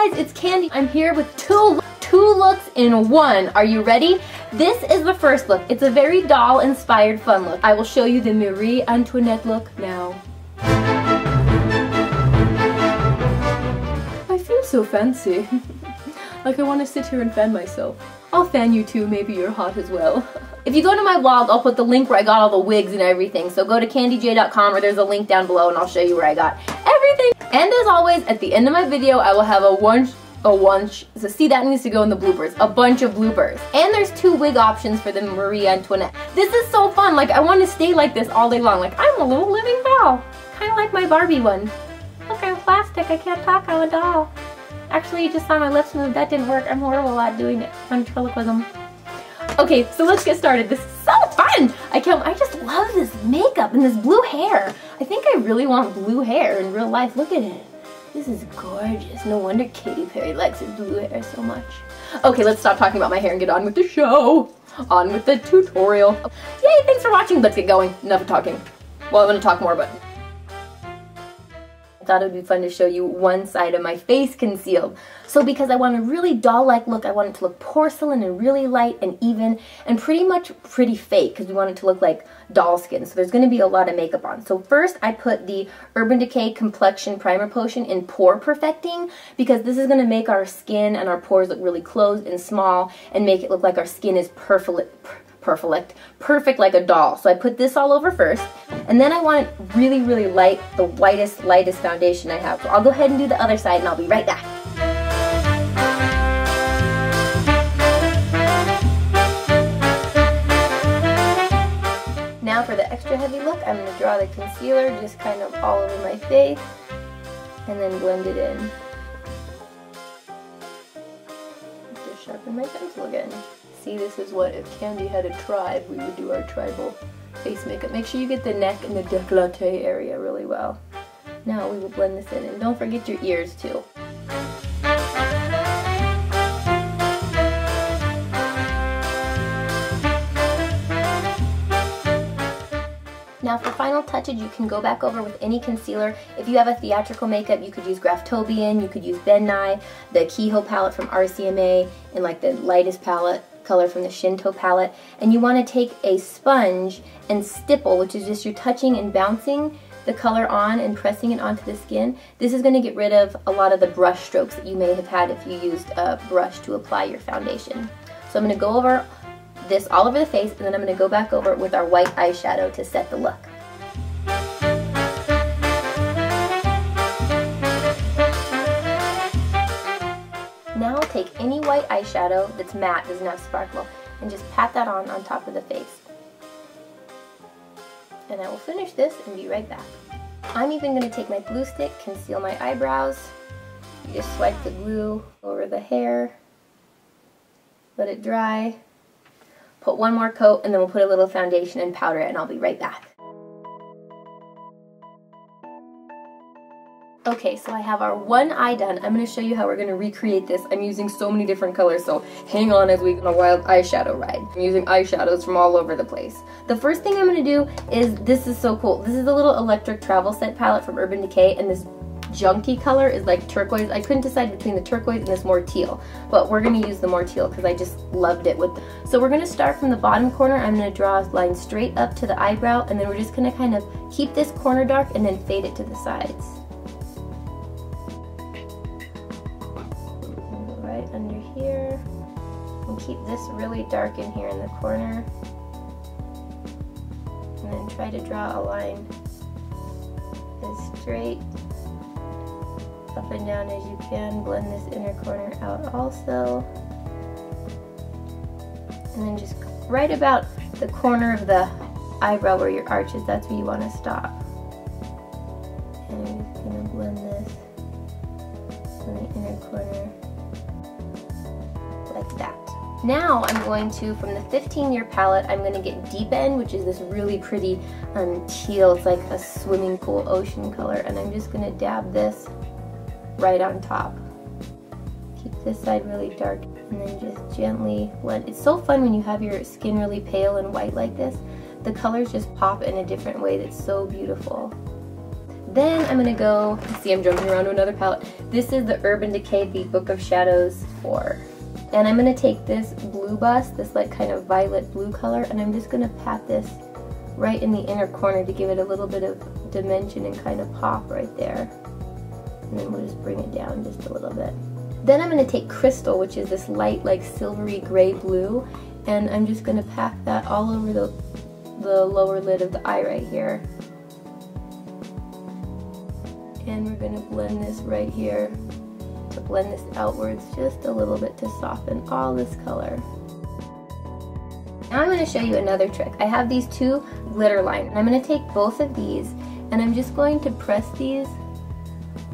guys, it's Kandee. I'm here with two looks in one. Are you ready? This is the first look. It's a very doll inspired fun look. I will show you the Marie Antoinette look now. I feel so fancy. Like I want to sit here and fan myself. I'll fan you too, maybe you're hot as well. If you go to my blog, I'll put the link where I got all the wigs and everything. So go to kandeej.com or there's a link down below and I'll show you where I got everything. And as always, at the end of my video, I will have so see, that needs to go in the bloopers. A bunch of bloopers. And there's 2 wig options for the Marie Antoinette. This is so fun. Like, I want to stay like this all day long. Like, I'm a little living doll. Kind of like my Barbie one. Look, I'm plastic. I can't talk. I'm a doll. Actually, you just saw my lips move. That didn't work. I'm horrible at doing it. Ventriloquism. Okay, so let's get started. This is so fun! I just love this makeup and this blue hair. I think I really want blue hair in real life. Look at it. This is gorgeous. No wonder Katy Perry likes her blue hair so much. Okay, let's stop talking about my hair and get on with the show. On with the tutorial. Yay, thanks for watching. Let's get going. Enough talking. Well, I'm going to talk more, but I thought it would be fun to show you one side of my face concealed. So because I want a really doll-like look, I want it to look porcelain and really light and even and pretty fake because we want it to look like doll skin. So there's going to be a lot of makeup on. So first I put the Urban Decay Complexion Primer Potion in Pore Perfecting because this is going to make our skin and our pores look really closed and small and make it look like our skin is perfect like a doll. So I put this all over first, and then I want it really, really light, the lightest foundation I have. So I'll go ahead and do the other side and I'll be right back. Now for the extra heavy look, I'm going to draw the concealer just kind of all over my face and then blend it in. Just sharpen my pencil again. See, this is what if Kandee had a tribe, we would do our tribal face makeup. Make sure you get the neck and the décolleté area really well. Now we will blend this in, and don't forget your ears too. Now for final touches, you can go back over with any concealer. If you have a theatrical makeup, you could use Graftobian, you could use Ben Nye, the Keyhole palette from RCMA, and like the lightest palette color from the Shinto palette. And you want to take a sponge and stipple, which is just you're touching and bouncing the color on and pressing it onto the skin. This is going to get rid of a lot of the brush strokes that you may have had if you used a brush to apply your foundation. So I'm going to go over this all over the face, and then I'm going to go back over it with our white eyeshadow to set the look. Now I'll take any white eyeshadow that's matte, doesn't have sparkle, and just pat that on top of the face. And I will finish this and be right back. I'm even going to take my glue stick, conceal my eyebrows. You just swipe the glue over the hair, let it dry. Put one more coat, and then we'll put a little foundation and powder it, and I'll be right back. Okay, so I have our one eye done. I'm going to show you how we're going to recreate this. I'm using so many different colors, so hang on as we go on a wild eyeshadow ride. I'm using eyeshadows from all over the place. The first thing I'm going to do is, this is so cool. This is a little electric travel set palette from Urban Decay, and this junky color is like turquoise. I couldn't decide between the turquoise and this more teal, but we're going to use the more teal because I just loved it. So we're going to start from the bottom corner. I'm going to draw a line straight up to the eyebrow, and then we're just going to kind of keep this corner dark and then fade it to the sides. Right under here, and keep this really dark in here in the corner, and then try to draw a line as straight up and down as you can. Blend this inner corner out also, and then just right about the corner of the eyebrow where your arch is, that's where you want to stop. And I'm just going to blend this in the inner corner like that. Now I'm going to, from the 15-year palette, I'm going to get Deep End, which is this really pretty teal. It's like a swimming pool ocean color, and I'm just going to dab this right on top. Keep this side really dark, and then just gently blend. It's so fun when you have your skin really pale and white like this. The colors just pop in a different way that's so beautiful. Then I'm gonna go, see I'm jumping around to another palette. This is the Urban Decay, the Book of Shadows 4. And I'm gonna take this blue bust, this like kind of violet blue color, and I'm just gonna pat this right in the inner corner to give it a little bit of dimension and kind of pop right there. And then we'll just bring it down just a little bit. Then I'm gonna take Crystal, which is this light like silvery gray blue, and I'm just gonna pack that all over the lower lid of the eye right here. And we're going to blend this right here to blend this outwards just a little bit to soften all this color. Now I'm going to show you another trick. I have these two glitter lines, and I'm going to take both of these and I'm just going to press these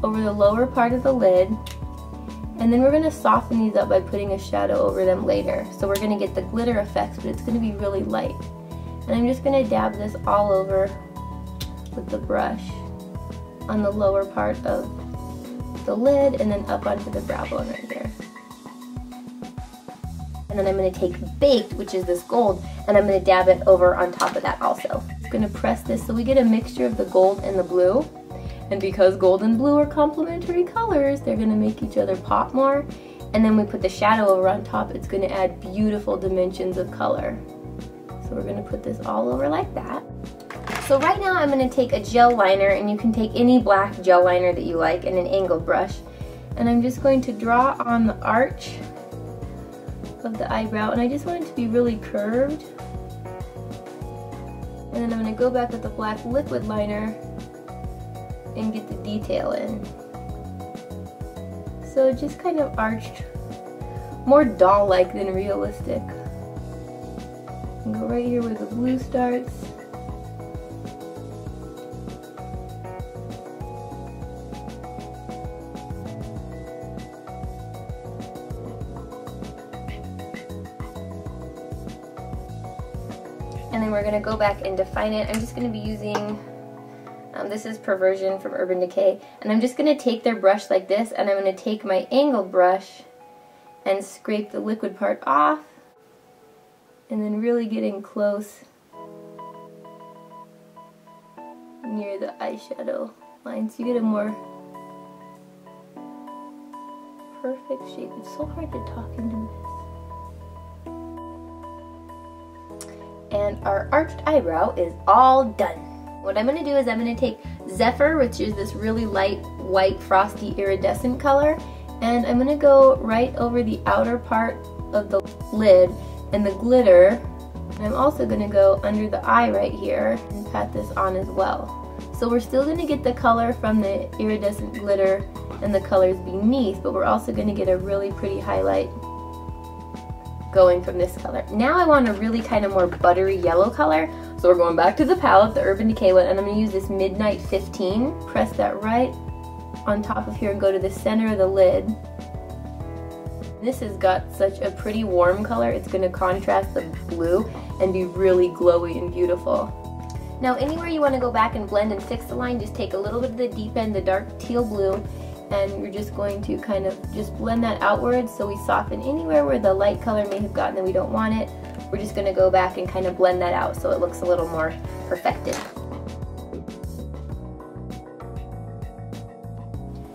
over the lower part of the lid, and then we're going to soften these up by putting a shadow over them later. So we're going to get the glitter effects, but it's going to be really light. And I'm just going to dab this all over with the brush on the lower part of the lid and then up onto the brow bone right here. And then I'm going to take Baked, which is this gold, and I'm going to dab it over on top of that also. I'm going to press this so we get a mixture of the gold and the blue. And because gold and blue are complementary colors, they're going to make each other pop more. And then we put the shadow over on top, it's going to add beautiful dimensions of color. So we're going to put this all over like that. So right now I'm going to take a gel liner, and you can take any black gel liner that you like, and an angled brush. And I'm just going to draw on the arch of the eyebrow, and I just want it to be really curved. And then I'm going to go back with the black liquid liner and get the detail in. So just kind of arched, more doll-like than realistic. And go right here where the blue starts. And then we're going to go back and define it. I'm just going to be using, this is Perversion from Urban Decay, and I'm just going to take their brush like this, and I'm going to take my angled brush and scrape the liquid part off, and then really getting close near the eyeshadow line so you get a more perfect shape. It's so hard to talk into this. And our arched eyebrow is all done. What I'm going to do is I'm going to take Zephyr, which is this really light white frosty iridescent color, and I'm going to go right over the outer part of the lid and the glitter, and I'm also going to go under the eye right here and pat this on as well. So we're still going to get the color from the iridescent glitter and the colors beneath, but we're also going to get a really pretty highlight going from this color. Now I want a really kind of more buttery yellow color, so we're going back to the palette, the Urban Decay one, and I'm going to use this Midnight 15. Press that right on top of here and go to the center of the lid. This has got such a pretty warm color, it's going to contrast the blue and be really glowy and beautiful. Now anywhere you want to go back and blend and fix the line, just take a little bit of the deep end, the dark teal blue, and you're just going to kind of just blend that outwards so we soften anywhere where the light color may have gotten that we don't want it. We're just going to go back and kind of blend that out so it looks a little more perfected.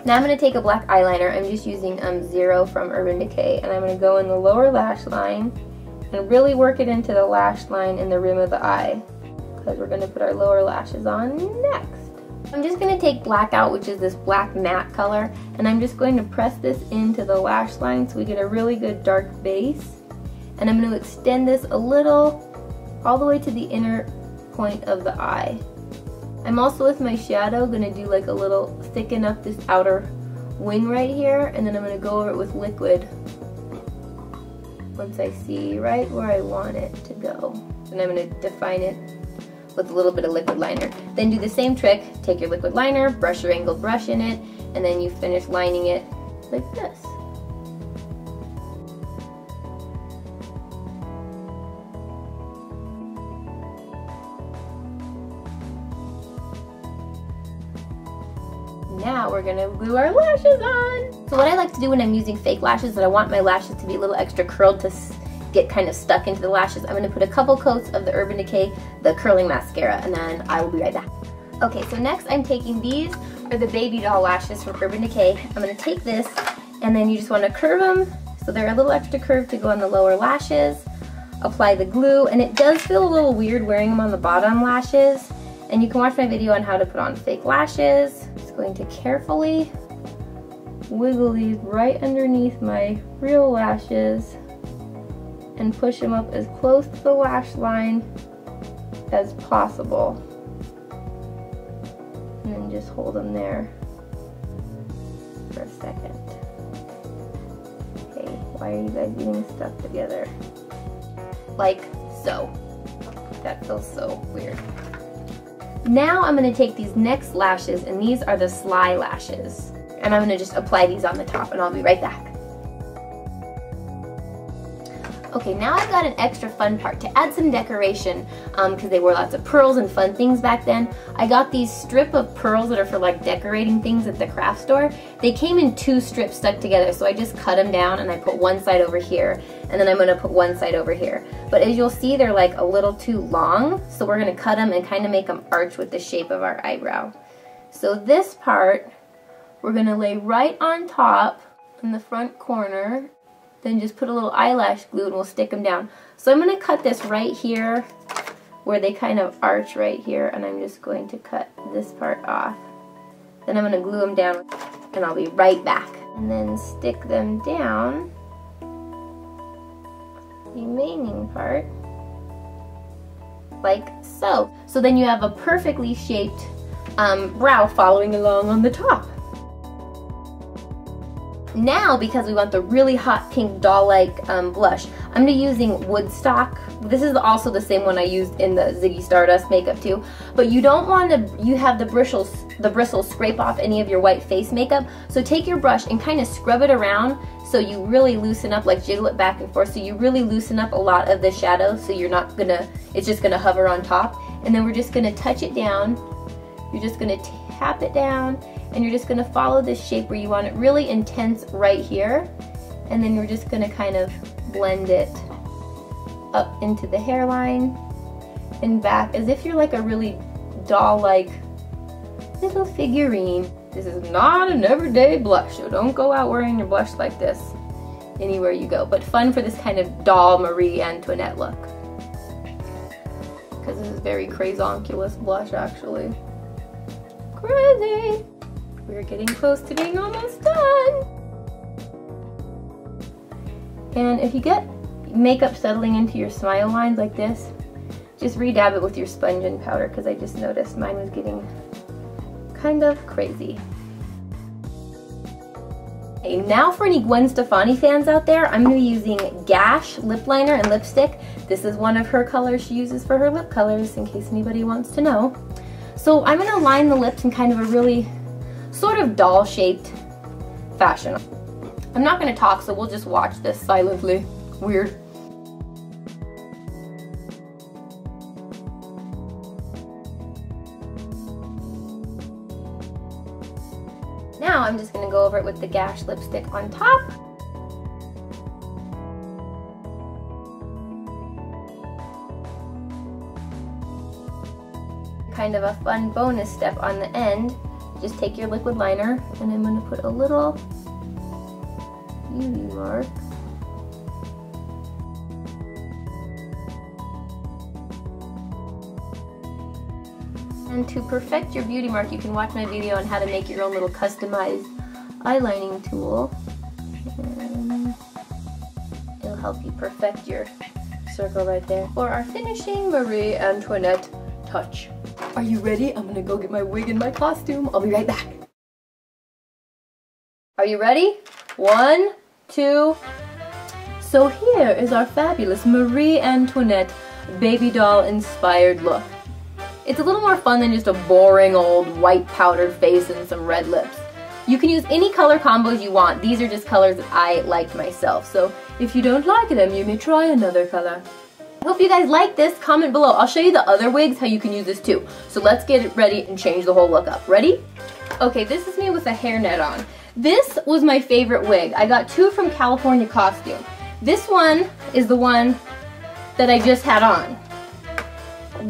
Now I'm going to take a black eyeliner. I'm just using Zero from Urban Decay, and I'm going to go in the lower lash line and really work it into the lash line in the rim of the eye, because we're going to put our lower lashes on next. I'm just going to take Blackout, which is this black matte color, and I'm just going to press this into the lash line so we get a really good dark base. And I'm going to extend this a little, all the way to the inner point of the eye. I'm also, with my shadow, going to do like a little, thicken up this outer wing right here, and then I'm going to go over it with liquid once I see right where I want it to go. And I'm going to define it with a little bit of liquid liner. Then do the same trick, take your liquid liner, brush your angled brush in it, and then you finish lining it like this. Now we're gonna glue our lashes on. So what I like to do when I'm using fake lashes is that I want my lashes to be a little extra curled to get kind of stuck into the lashes. I'm going to put a couple coats of the Urban Decay, the curling mascara, and then I will be right back. Okay, so next I'm taking these are the baby doll lashes from Urban Decay. I'm going to take this and then you just want to curve them so they're a little extra curved to go on the lower lashes. Apply the glue, and it does feel a little weird wearing them on the bottom lashes. And you can watch my video on how to put on fake lashes. Just going to carefully wiggle these right underneath my real lashes and push them up as close to the lash line as possible. And then just hold them there for a second. Okay, why are you guys getting stuck together? Like so. That feels so weird. Now I'm going to take these next lashes, and these are the sly lashes. And I'm going to just apply these on the top, and I'll be right back. Okay, now I've got an extra fun part to add some decoration, because they wore lots of pearls and fun things back then. I got these strip of pearls that are for like decorating things at the craft store. They came in 2 strips stuck together, so I just cut them down and I put one side over here, and then I'm going to put one side over here. But as you'll see, they're like a little too long, so we're going to cut them and kind of make them arch with the shape of our eyebrow. So this part, we're going to lay right on top in the front corner. Then just put a little eyelash glue and we'll stick them down. So I'm going to cut this right here where they kind of arch right here, and I'm just going to cut this part off. Then I'm going to glue them down and I'll be right back. And then stick them down, the remaining part, like so. So then you have a perfectly shaped brow following along on the top. Now, because we want the really hot pink doll-like blush, I'm going to be using Woodstock. This is also the same one I used in the Ziggy Stardust makeup too. But you don't want to, you have the bristles scrape off any of your white face makeup. So take your brush and kind of scrub it around so you really loosen up, like jiggle it back and forth, so you really loosen up a lot of the shadow, so you're not gonna, it's just gonna hover on top. And then we're just gonna touch it down. You're just gonna tap it down, and you're just going to follow this shape where you want it really intense right here, and then you're just going to kind of blend it up into the hairline and back as if you're like a really doll-like little figurine. This is not an everyday blush, so don't go out wearing your blush like this anywhere you go, but fun for this kind of doll Marie Antoinette look, because this is very crazonculous blush actually. Crazy! We're getting close to being almost done. And if you get makeup settling into your smile lines like this, just re-dab it with your sponge and powder, because I just noticed mine was getting kind of crazy. Okay, now for any Gwen Stefani fans out there, I'm going to be using Gash lip liner and lipstick. This is one of her colors she uses for her lip colors, in case anybody wants to know. So I'm going to line the lips in kind of a really sort of doll-shaped fashion. I'm not going to talk, so we'll just watch this silently. Weird. Now I'm just going to go over it with the Gash lipstick on top. Kind of a fun bonus step on the end. Just take your liquid liner, and I'm going to put a little beauty mark. And to perfect your beauty mark, you can watch my video on how to make your own little customized eyelining tool. And it'll help you perfect your circle right there. For our finishing Marie Antoinette touch. Are you ready? I'm gonna go get my wig and my costume. I'll be right back. Are you ready? 1, 2. So here is our fabulous Marie Antoinette baby doll inspired look. It's a little more fun than just a boring old white powdered face and some red lips. You can use any color combos you want. These are just colors that I liked myself. So if you don't like them, you may try another color. I hope you guys like this. Comment below. I'll show you the other wigs, how you can use this too. So let's get ready and change the whole look up. Ready? Okay, this is me with a hairnet on. This was my favorite wig. I got 2 from California Costume. This one is the one that I just had on.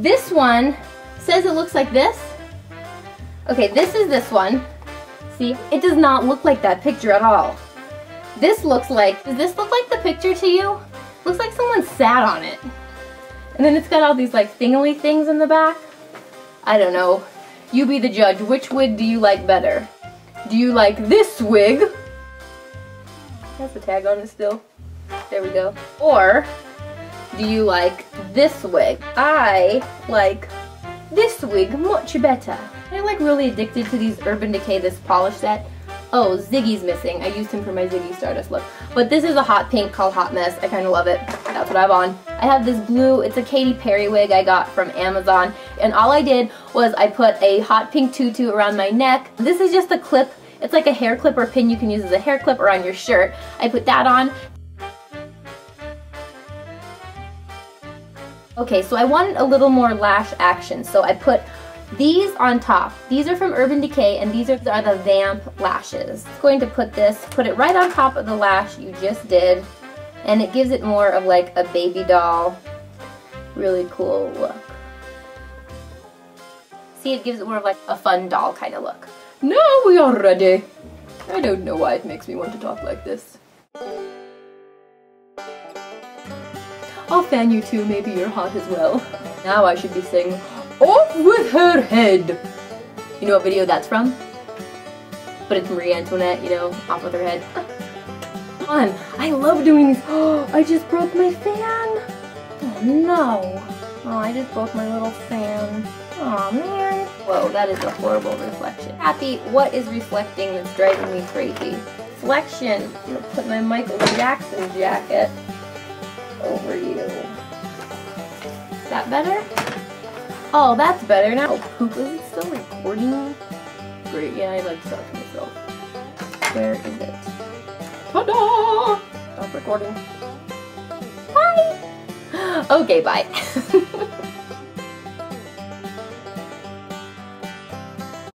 This one says it looks like this, Okay, this is this one. See, it does not look like that picture at all. This looks like, does this look like the picture to you? Looks like someone sat on it. And then it's got all these like thingly things in the back. I don't know. You be the judge. Which wig do you like better? Do you like this wig? Has the tag on it still. There we go. Or do you like this wig? I like this wig much better. I'm like really addicted to these Urban Decay, this polish set. Oh, Ziggy's missing. I used him for my Ziggy Stardust look. But this is a hot pink called Hot Mess. I kind of love it. That's what I have on. I have this blue, it's a Katy Perry wig I got from Amazon. And all I did was I put a hot pink tutu around my neck. This is just a clip. It's like a hair clip or pin you can use as a hair clip or on your shirt. I put that on. Okay, so I wanted a little more lash action. So I put these on top. These are from Urban Decay, and these are the VAMP lashes. I'm going to put it right on top of the lash you just did, and it gives it more of like a baby doll, really cool look. See, it gives it more of like a fun doll kind of look. Now we are ready. I don't know why it makes me want to talk like this. I'll fan you too, maybe you're hot as well. Now I should be saying, off with her head! You know what video that's from? But it's Marie Antoinette, you know, off with her head. Fun! I love doing these. Oh, I just broke my fan! Oh no! Oh, I just broke my little fan. Oh man! Whoa, that is a horrible reflection. Happy, what is reflecting that's driving me crazy? Reflection! I'm gonna put my Michael Jackson jacket over you. Is that better? Oh, that's better now. Oh, poop, is it still recording? Great, yeah, I like to talk to myself. Where is it? Ta-da! Stop recording. Bye! Okay, bye.